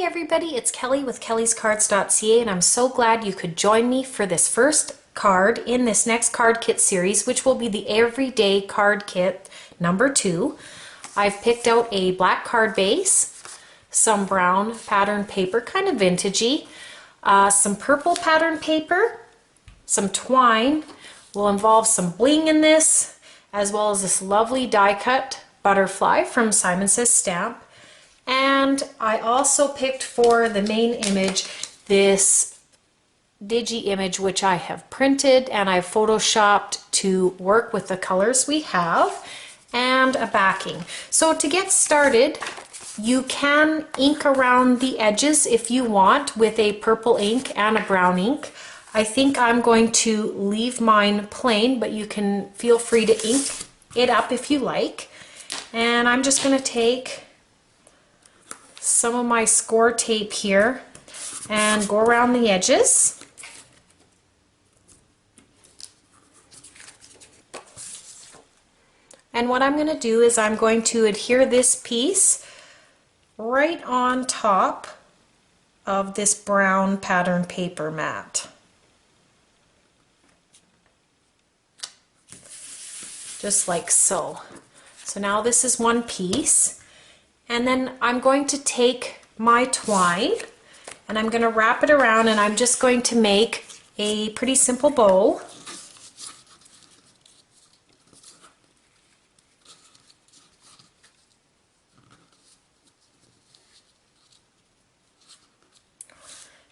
Hey everybody, it's Kelly with Kellyscards.ca, and I'm so glad you could join me for this first card in this next card kit series, which will be the Everyday Card Kit number 2. I've picked out a black card base, some brown pattern paper, kind of vintagey, some purple pattern paper, some twine. Will involve some bling in this, as well as this lovely die cut butterfly from Simon Says Stamp. And I also picked for the main image this digi image, which I have printed and I've photoshopped to work with the colors we have, and a backing. So to get started, you can ink around the edges if you want with a purple ink and a brown ink. I think I'm going to leave mine plain, but you can feel free to ink it up if you like. And I'm just going to take some of my score tape here and go around the edges. And what I'm going to do is I'm going to adhere this piece right on top of this brown pattern paper mat. Just like so. So now this is one piece. And then I'm going to take my twine and I'm going to wrap it around, and I'm just going to make a pretty simple bow.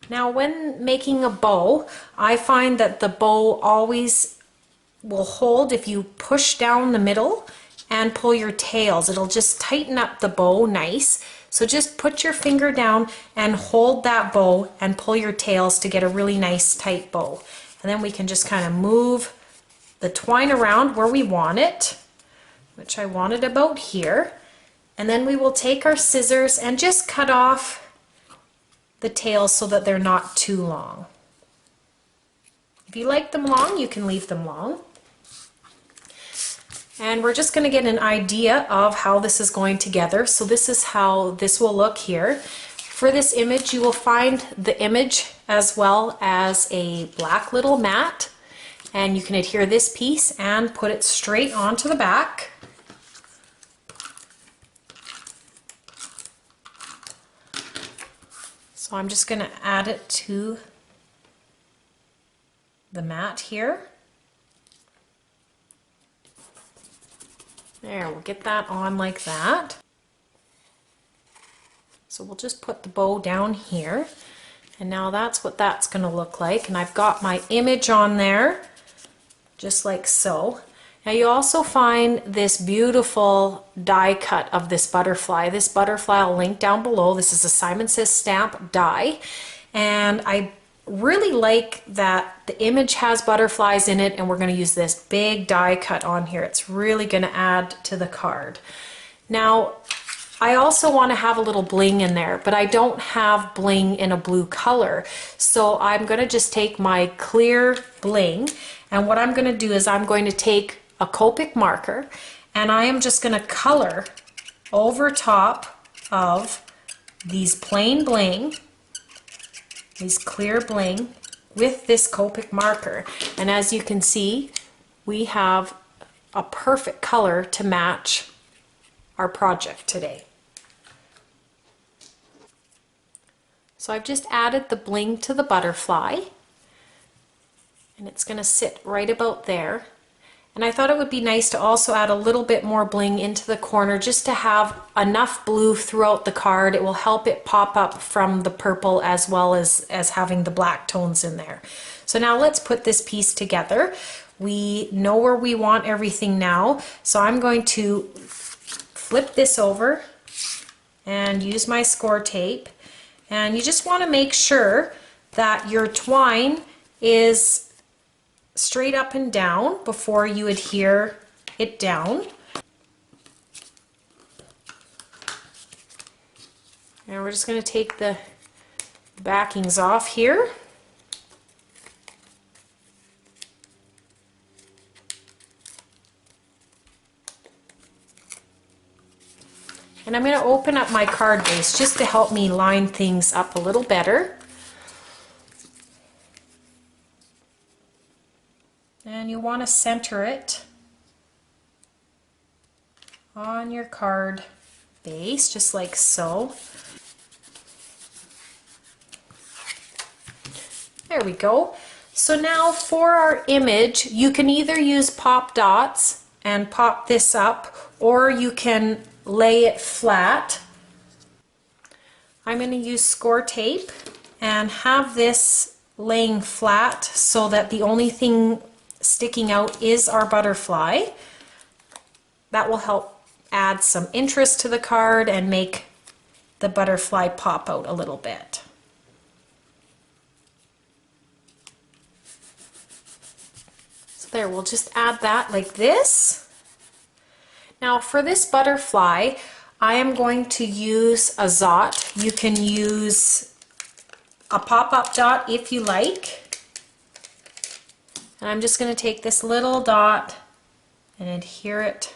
Now when making a bow, I find that the bow always will hold if you push down the middle and pull your tails. It'll just tighten up the bow nice. So just put your finger down and hold that bow and pull your tails to get a really nice tight bow. And then we can just kind of move the twine around where we want it, which I want it about here. And then we will take our scissors and just cut off the tails so that they're not too long. If you like them long, you can leave them long. And we're just going to get an idea of how this is going together. So this is how this will look here. For this image, you will find the image as well as a black little mat. And you can adhere this piece and put it straight onto the back. So I'm just going to add it to the mat here. There, we'll get that on like that. So we'll just put the bow down here. And now that's what that's going to look like. And I've got my image on there, just like so. Now you also find this beautiful die cut of this butterfly. This butterfly I'll link down below. This is a Simon Says Stamp die. And I really like that the image has butterflies in it, and we're going to use this big die cut on here. It's really going to add to the card. Now I also want to have a little bling in there, but I don't have bling in a blue color, so I'm going to just take my clear bling, and what I'm going to do is I'm going to take a Copic marker and I am just going to color over top of these plain bling, these clear bling, with this Copic marker. And as you can see, we have a perfect color to match our project today. So I've just added the bling to the butterfly, and it's going to sit right about there. And I thought it would be nice to also add a little bit more bling into the corner, just to have enough blue throughout the card. It will help it pop up from the purple as well as having the black tones in there. So now let's put this piece together. We know where we want everything now. So I'm going to flip this over and use my score tape. And you just want to make sure that your twine is straight up and down before you adhere it down. And we're just going to take the backings off here. And I'm going to open up my card base just to help me line things up a little better. And you want to center it on your card base, just like so. There we go. So now for our image, you can either use pop dots and pop this up, or you can lay it flat. I'm going to use score tape and have this laying flat so that the only thing sticking out is our butterfly. That will help add some interest to the card and make the butterfly pop out a little bit. So there, we'll just add that like this. Now for this butterfly, I am going to use a Zot. You can use a pop-up dot if you like. And I'm just going to take this little dot and adhere it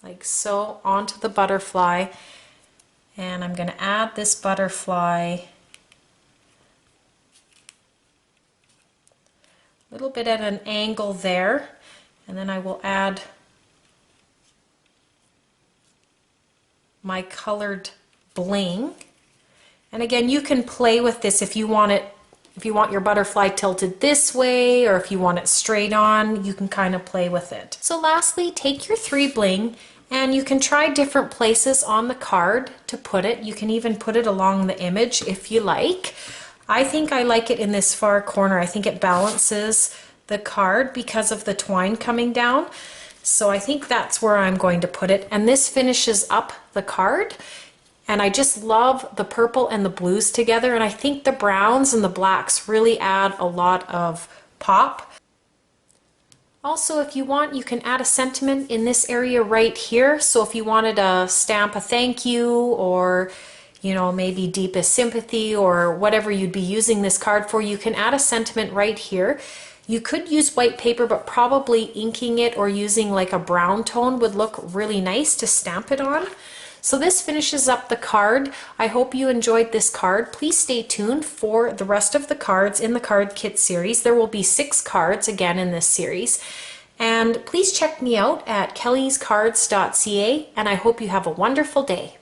like so onto the butterfly. And I'm going to add this butterfly a little bit at an angle there. And then I will add my colored bling. And again, you can play with this if you want it, if you want your butterfly tilted this way, or if you want it straight on, you can kind of play with it. So lastly, take your 3 bling and you can try different places on the card to put it. You can even put it along the image if you like. I think I like it in this far corner. I think it balances the card because of the twine coming down. So I think that's where I'm going to put it. And this finishes up the card. And I just love the purple and the blues together. And I think the browns and the blacks really add a lot of pop. Also, if you want, you can add a sentiment in this area right here. So if you wanted to stamp a thank you, or you know, maybe deepest sympathy, or whatever you'd be using this card for, you can add a sentiment right here. You could use white paper, but probably inking it or using like a brown tone would look really nice to stamp it on. So this finishes up the card. I hope you enjoyed this card. Please stay tuned for the rest of the cards in the card kit series. There will be 6 cards again in this series. And please check me out at Kellyscards.ca, and I hope you have a wonderful day.